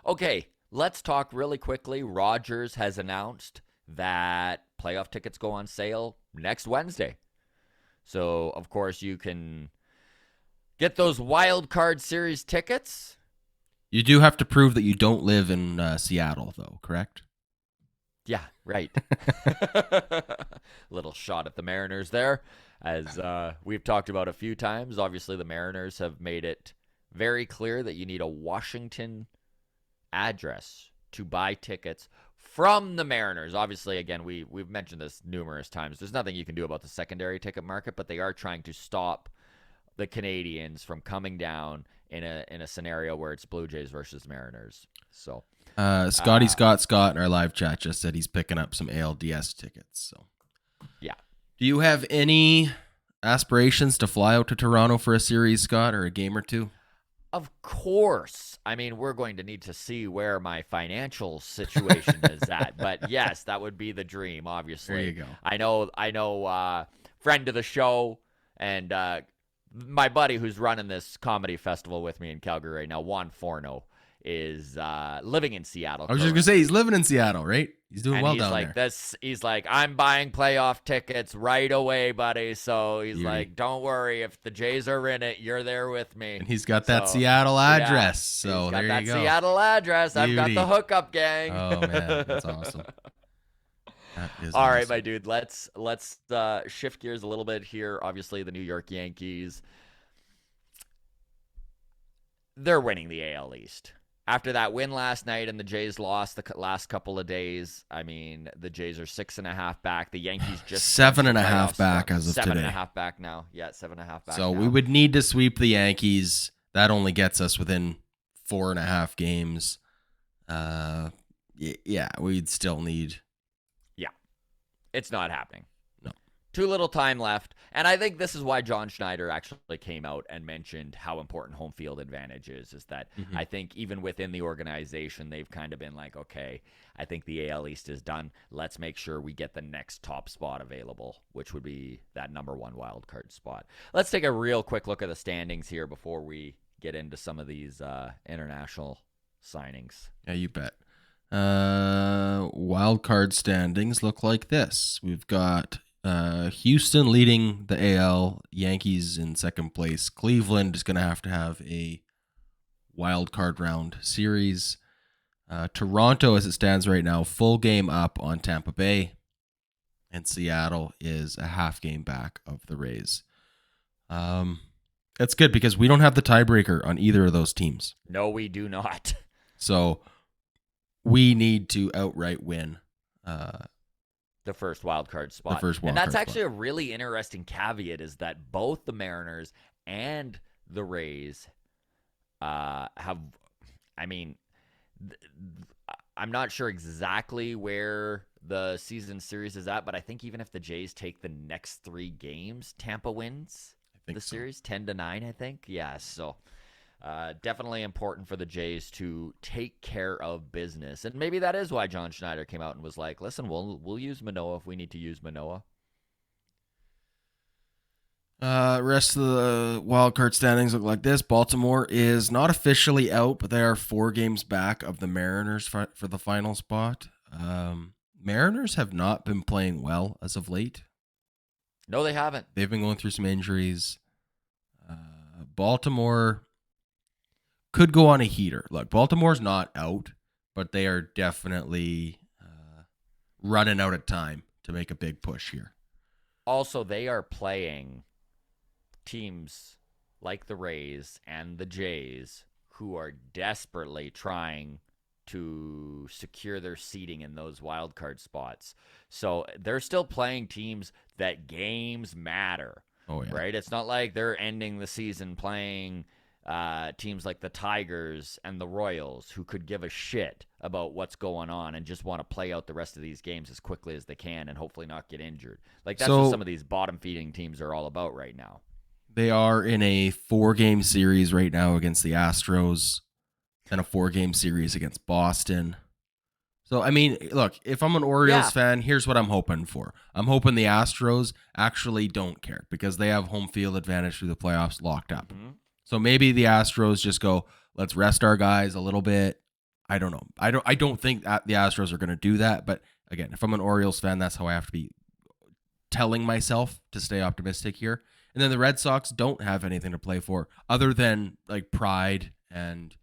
Okay, let's talk really quickly. Rogers has announced that playoff tickets go on sale next Wednesday. So, of course, you can get those wild card series tickets. You do have to prove that you don't live in Seattle, though, correct? Yeah, right. Little shot at the Mariners there. As we've talked about a few times, obviously the Mariners have made it very clear that you need a Washington address to buy tickets from the Mariners. Obviously, again, we've mentioned this numerous times. There's nothing you can do about the secondary ticket market, but they are trying to stop the Canadians from coming down in a scenario where it's Blue Jays versus Mariners. So, Scotty uh, Scott in our live chat just said he's picking up some ALDS tickets. So, yeah. do you have any aspirations to fly out to Toronto for a series, Scott, or a game or two? Of course. I mean, we're going to need to see where my financial situation is at. But yes, that would be the dream, There you obviously. go. I know, friend of the show and my buddy who's running this comedy festival with me in Calgary right now, Juan Forno, is living in Seattle I was just gonna currently. say he's living in Seattle, right? He's doing And well he's down like there. this. He's like, I'm buying playoff tickets right away, buddy. So he's Beauty. like, don't worry, if the Jays are in it, you're there with me. And he's got that So Seattle yeah, address. he's So got there you that go. Seattle address. I've got the Beauty. hookup gang. Oh man, that's awesome. That is All right, my awesome. dude. Let's shift gears a little bit here. Obviously, the New York Yankees, they're winning the AL East. After that win last night and the Jays lost the last couple of days, I mean, the Jays are 6.5 back. The Yankees just Seven clinched a and a half playoff back spot. as of Seven and a today. half back now. Yeah, 7.5 back So we now. would need to sweep the Yankees. That only gets us within 4.5 games. Yeah, we'd still need. Yeah, it's not happening. No. Too little time left. And I think this is why John Schneider actually came out and mentioned how important home field advantage is that Mhm. I think even within the organization, they've kind of been like, okay, I think the AL East is done. Let's make sure we get the next top spot available, which would be that number one wild card spot. Let's take a real quick look at the standings here before we get into some of these international signings. Yeah, you bet. Wild card standings look like this. We've got Houston leading the AL, Yankees in second place. Cleveland is going to have a wild card round series. Toronto, as it stands right now, full game up on Tampa Bay, and Seattle is a half game back of the Rays. That's good because we don't have the tiebreaker on either of those teams. No, we do not. So we need to outright win The first wild card the spot. first wild And that's card actually spot. a really interesting caveat is that both the Mariners and the Rays have, I mean, I'm not sure exactly where the season series is at, but I think even if the Jays take the next 3 games, Tampa wins I think the so. series 10-9, I think. Yeah, so definitely important for the Jays to take care of business, and maybe that is why John Schneider came out and was like, "Listen, we'll use Manoah if we need to use Manoah." Rest of the wild card standings look like this. Baltimore is not officially out, but they are 4 games back of the Mariners for the final spot. Mariners have not been playing well as of late. No, they haven't. They've been going through some injuries. Baltimore could go on a heater. Look, Baltimore's not out, but they are definitely running out of time to make a big push here. Also, they are playing teams like the Rays and the Jays who are desperately trying to secure their seating in those wild card spots. So they're still playing teams that games matter, Oh yeah. right? It's not like they're ending the season playing teams like the Tigers and the Royals who could give a shit about what's going on and just want to play out the rest of these games as quickly as they can and hopefully not get injured. Like that's what So some of these bottom feeding teams are all about right now. they are in a 4-game series right now against the Astros and a 4-game series against Boston. So, I mean, look, if I'm an Orioles Yeah. fan, here's what I'm hoping for. I'm hoping the Astros actually don't care because they have home field advantage through the playoffs locked up. Mhm. So maybe the Astros just go, let's rest our guys a little bit. I don't know. I don't think that the Astros are going to do that. But again, if I'm an Orioles fan, that's how I have to be telling myself to stay optimistic here. And then the Red Sox don't have anything to play for other than like pride, and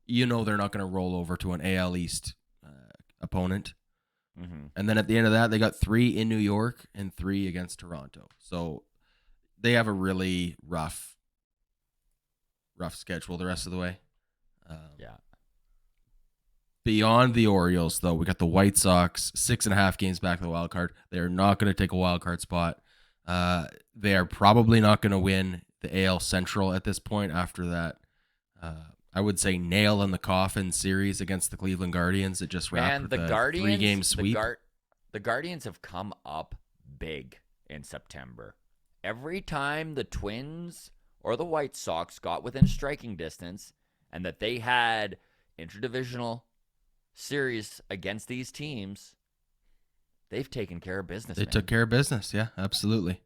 they're not going to roll over to an AL East opponent. Mm-hmm. And then at the end of that, they got 3 in New York and 3 against Toronto. So they have a really rough schedule the rest of the way. Yeah. Beyond the Orioles, though, we got the White Sox, 6.5 games back of the wild card. They are not going to take a wild card spot. They are probably not going to win the AL Central at this point after that. I would say nail in the coffin series against the Cleveland Guardians that just wrapped with a 3-game sweep. The Guardians have come up big in September. Every time the Twins or the White Sox got within striking distance and that they had interdivisional series against these teams, they've taken care of business. They took care of business. Yeah, absolutely.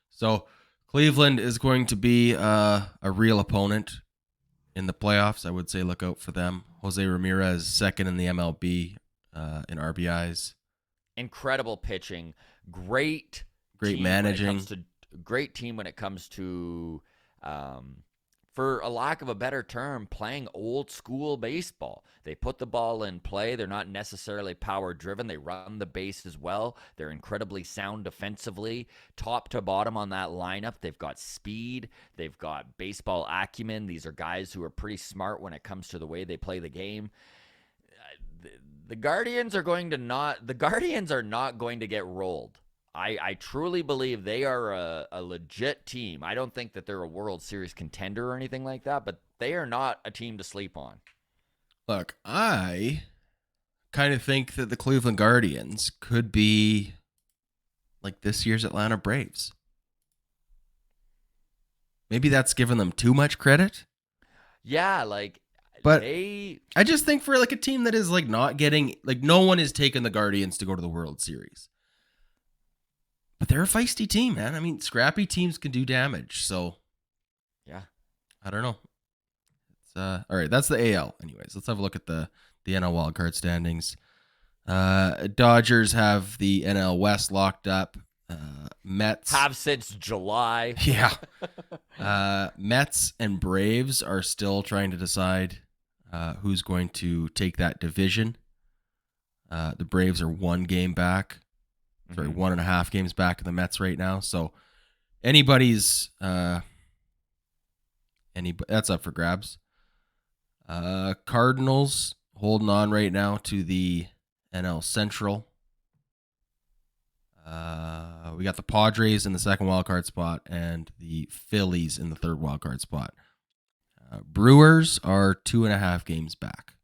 So Cleveland is going to be a real opponent in the playoffs. I would say look out for them. Jose Ramirez, second in the MLB in RBIs. Incredible pitching. Great managing. Great team when it comes to, for a lack of a better term, playing old school baseball. They put the ball in play. They're not necessarily power driven. They run the base as well. They're incredibly sound defensively, top to bottom on that lineup. They've got speed. They've got baseball acumen. These are guys who are pretty smart when it comes to the way they play the game. The Guardians are not going to get rolled. I truly believe they are a legit team. I don't think that they're a World Series contender or anything like that, but they are not a team to sleep on. Look, I kind of think that the Cleveland Guardians could be like this year's Atlanta Braves. Maybe that's giving them too much credit. Yeah, but I just think for like a team that is like not getting, like no one is taking the Guardians to go to the World Series. But they're a feisty team, man. I mean, scrappy teams can do damage. So, yeah, I don't know. All right, that's the AL. Anyways, let's have a look at the NL wildcard standings. Dodgers have the NL West locked up. Mets have since July. Yeah. Mets and Braves are still trying to decide who's going to take that division. The Braves are 1 game back. Sorry, 1.5 games back in the Mets right now. So anybody's that's up for grabs. Cardinals holding on right now to the NL Central. We got the Padres in the second wildcard spot and the Phillies in the third wildcard spot. Brewers are 2.5 games back.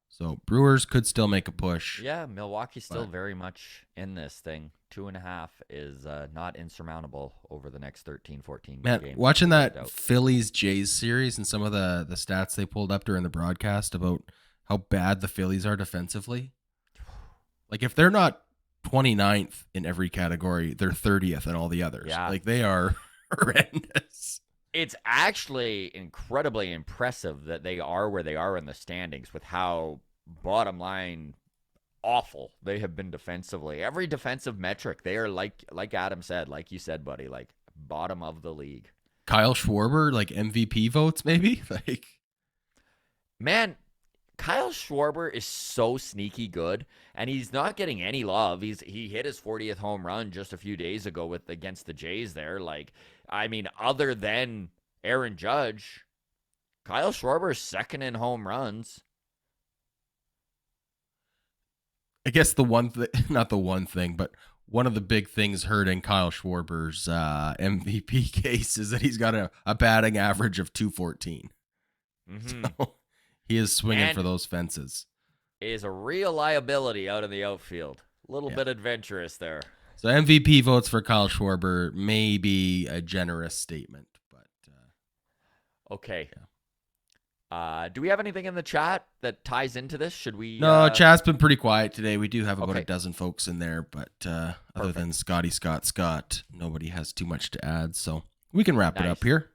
So Brewers could still make a push. Yeah, Milwaukee's still very much in this thing. 2.5 is not insurmountable over the next 13, 14 games. Man, watching that Phillies-Jays series and some of the stats they pulled up during the broadcast about how bad the Phillies are defensively. Like, if they're not 29th in every category, they're 30th in all the others. Yeah. Like, they are horrendous. It's actually incredibly impressive that they are where they are in the standings with how bottom line awful they have been defensively. Every defensive metric, they are like Adam said, like you said, buddy, like bottom of the league. Kyle Schwarber, like MVP votes, maybe? Like, man, Kyle Schwarber is so sneaky good, and he's not getting any love. He hit his 40th home run just a few days ago against the Jays there. Like, I mean, other than Aaron Judge, Kyle Schwarber is second in home runs. I guess not the one thing, but one of the big things hurting Kyle Schwarber's MVP case is that he's got a batting average of 214. So he is swinging for those fences. Is a real liability out in the outfield. A little bit adventurous there. So MVP votes for Kyle Schwarber may be a generous statement, but okay. Yeah. Do we have anything in the chat that ties into this? Should we? No, chat's been pretty quiet today. We do have about a dozen folks in there, but other than Scott, nobody has too much to add. So we can wrap it up here.